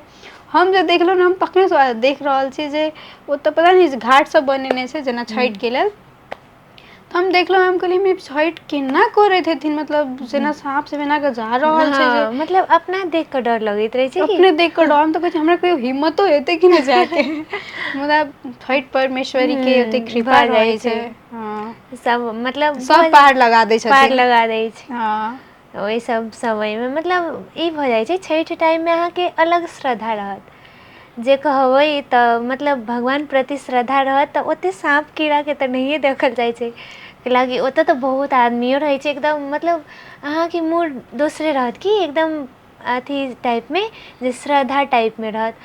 Speaker 1: हम जे देखलहुँ ने, हम तखनेसँ देख रहल छी जे ओतऽ पता नहि घाट सब बनेने छै जेना छठिके लेल, तऽ हम देखलहुँ, हम कहलियै एहिमे छठि केना करैत हेथिन? मतलब जेना साँप सब एना कऽ जा रहल छै जे
Speaker 2: मतलब अपना देख कऽ डर लगैत रहै छै कि
Speaker 1: अपने देख कऽ डर, हम तऽ कहै छी हमरा कहियो हिम्मतो हेतै कि नहि जायके। मुदा छठि परमेश्वरीके ओते कृपा
Speaker 2: भऽ जाइ
Speaker 1: रहै छै। हाँ,
Speaker 2: सब मतलब
Speaker 1: सब पार लगा दै
Speaker 2: पार
Speaker 1: छथिन।
Speaker 2: लगा दै छै।
Speaker 1: हाँ,
Speaker 2: ओहि सब समयमे मतलब ई भऽ जाइ छै, छठि टाइममे अहाँके अलग श्रद्धा रहत। जे कहबै तऽ मतलब भगवान प्रति श्रद्धा रहत तऽ ओते साँप कीड़ाके तऽ नहिये देखल जाइ छै। कैलाकि ओतऽ तऽ बहुत आदमियो रहै छै, एकदम मतलब अहाँके मूड दोसरे रहत कि एकदम अथी टाइपमे, जे श्रद्धा टाइपमे रहत।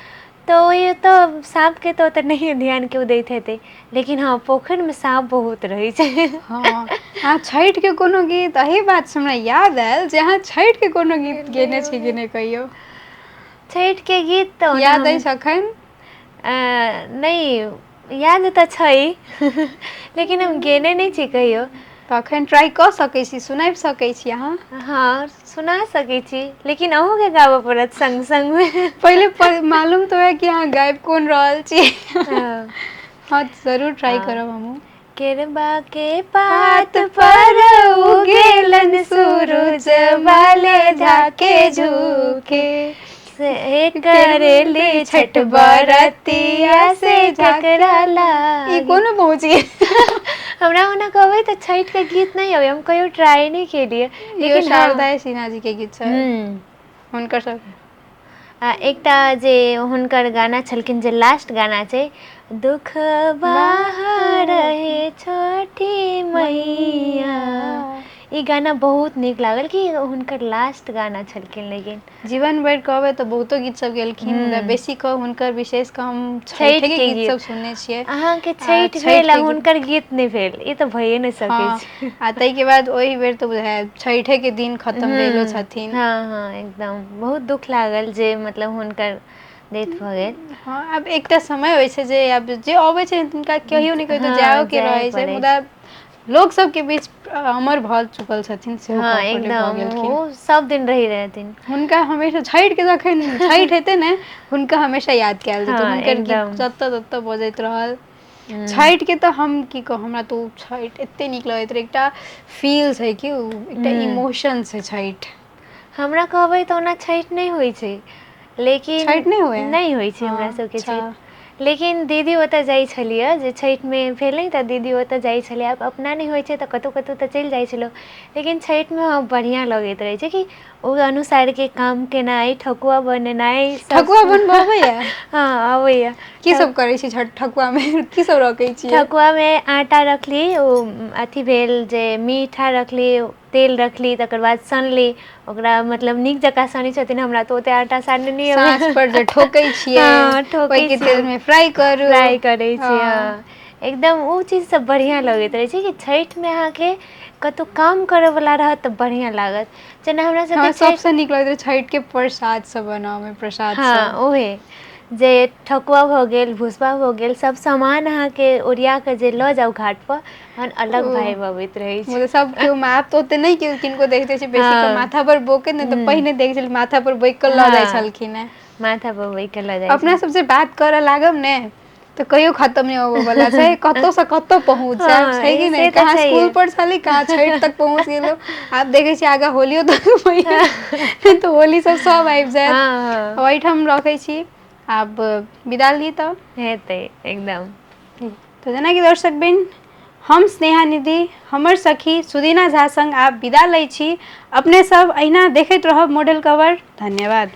Speaker 2: तऽ ओहि तऽ साँपके तऽ ओतऽ नहिये ध्यान केओ दैत हेतै, लेकिन हाँ पोखरिमे साँप बहुत रहै छै।
Speaker 1: हाँ, अहाँ छठिके कोनो गीत, एही बातसँ हमरा याद आयल जे अहाँ छठिके कोनो गीत गेने छी कि नहि कहियो?
Speaker 2: छठिके गीत तऽ ओना
Speaker 1: याद
Speaker 2: हम
Speaker 1: अछि एखन?
Speaker 2: नहि, याद तऽ छै, लेकिन हम गेने नहि छी कहियो।
Speaker 1: तऽ एखन ट्राइ कऽ सकै छी, सुनाबि सकै छी अहाँ।
Speaker 2: हाँ, सुना सकै छी, लेकिन अहूँके गाबऽ पड़त सङ्ग सङ्गमे।
Speaker 1: पहिले मालूम तऽ होय कि अहाँ गाबि कोन रहल छी।
Speaker 2: हाँ,
Speaker 1: हाँ, जरूर ट्राई करब हमहूँ।
Speaker 2: केरबा के पात पर उगेलन सूरुज, वाले जाके झुके, से हे करेली छठ बरतिया से झकराला।
Speaker 1: ई कोनो पहुँच गए।
Speaker 2: हमरा ओना कहबै तऽ छठ के गीत नहीं अबै, हम कहियो ट्राई नहीं केलिए,
Speaker 1: यो
Speaker 2: लेकिन
Speaker 1: शारदा सिन्हा जी के गीत छै, हुनकर सब
Speaker 2: एकटा जे हुनकर गाना छलखिन, जे लास्ट गाना छै, दुख बाहर रहे छठी मैया, ई गाना बहुत नीक लागल कि हुनकर लास्ट गाना छलखिन। लेकिन
Speaker 1: जीवन भरि कहबै तऽ बहुतो गीत सब गेलखिन, बेसी कह हुनकर विशेष कऽ हम छठि के गीत सब सुनने छियै।
Speaker 2: अहाँके छठि भेल आ हुनकर गीत नहीं भेल, ई तऽ भइए नहीं सकै छै।
Speaker 1: आ तै के बाद ओही बेर तऽ बुझाय छठे के दिन खत्म भेलो छथिन।
Speaker 2: हाँ एकदम बहुत दुख लागल जे मतलब हुनकर डेथ भऽ गेल।
Speaker 1: हाँ, आब एकटा समय होइ छै जे आब जे अबै छै तिनका कहियो नहीं कहियो जाओ के रहै छै, मुदा लोग सब के बीच अमर भऽ चुकल छथिन, सेहो
Speaker 2: हाँ
Speaker 1: भऽ
Speaker 2: एकदम
Speaker 1: गेलखिन।
Speaker 2: वो सब दिन रही रहथिन।
Speaker 1: हुनका हमेशा छठि के जखन छठि हेतै ने, हुनका हमेशा याद कयल जेतै,
Speaker 2: हाँ,
Speaker 1: हुनकर गीत
Speaker 2: एकदम।
Speaker 1: जतऽ ततऽ बजैत रहल। छठि के तऽ हम की कहू, हमरा तो छठि एते नीक लगैत रहे, एकटा फील छै कि एकटा इमोशन छै छठि।
Speaker 2: हमरा कहबै तऽ ओना छठि नहीं होइ छै, लेकिन
Speaker 1: छठि नहि होइए?
Speaker 2: नहीं होइ छै हमरा सबके छठि। लेकिन दीदी ओतऽ जाइ छलियै, जे छठिमे भेल नहीं तऽ दीदी ओतऽ जाइ छलियै। आब अपना नहीं होइ छै तऽ कतहु कतहु तऽ चलि जाइ छलहुँ, लेकिन छठिमे बढ़िआँ लगैत रहै छै कि ओ अनुसारके काम केनाइ, ठकुआ बनेनाइ,
Speaker 1: ठकुआ बनबऽ अबैया?
Speaker 2: हाँ अबैया।
Speaker 1: की सब करै छी छठ ठकुआ में, की सब रखै छियै?
Speaker 2: ठकुआ में आटा रखली, ओ अथी भेल जे मीठा रखली, तेल रखली, तकर बाद सनली ओकरा, मतलब नीक जकाँ सनै छथिन, हमरा तऽ ओते आटा सानऽ नहीं
Speaker 1: साँच
Speaker 2: अबैया।
Speaker 1: पर जे ठोकै छियै,
Speaker 2: हाँ ठोकै
Speaker 1: ओहिके
Speaker 2: छियै,
Speaker 1: तेल में फ्राई करू,
Speaker 2: फ्राई करै छियै। हाँ एकदम ओ चीज सब बढ़िआँ लगैत रहै छै कि छठिमे अहाँके कतहु काम करऽवला रहत तऽ बढ़िआँ लागत। जेना हमरा सबके
Speaker 1: सबसँ नीक लगैत रहै छठि के प्रसाद सब बनाबऽ में, प्रसाद
Speaker 2: हाँ
Speaker 1: सब।
Speaker 2: ओहे जे ठकुआ भऽ गेल, भुसबा भऽ गेल, सब सामान अहाँके ओरिया कऽ जे लऽ जाउ घाट पर, तहन अलग भाइब अबैत रहै छै।
Speaker 1: मतलब सब केओ आब तऽ ओते नहीं किनको देखते छै बेसी के
Speaker 2: हाँ
Speaker 1: माथा पर बोके, नहीं तऽ पहिने देख छलियै माथा पर बैक कऽ लऽ जाइ
Speaker 2: हाँ
Speaker 1: छलखिन हें।
Speaker 2: माथा पर बैठ के लऽ जाइ
Speaker 1: अपना
Speaker 2: छै।
Speaker 1: सब जे बात करऽ लागब ने तऽ कहियो खत्म नहीं होबऽ वला छै, कतौ से कतौ पहुँच जायब,
Speaker 2: हाँ
Speaker 1: छै कि नहीं?
Speaker 2: से तऽ
Speaker 1: कहाँ स्कूल
Speaker 2: छैहे।
Speaker 1: पर छली, कहाँ छठि तक पहुँच गेलहुँ, आब देखे छियै आगाँ होलियो तक नहीं तऽ होली सब आबि जायत।
Speaker 2: हाँ हाँ
Speaker 1: ओहिठाम रखै छी, आब विदा ली तऽ।
Speaker 2: हेतै एकदम।
Speaker 1: तऽ जेनाकि दर्शकबिन, हम स्नेहा निधि हमर सखी सुदीना झा संग आब विदा लै छी। अपने सब अहिना देखैत रहब मॉडल कवर। धन्यवाद।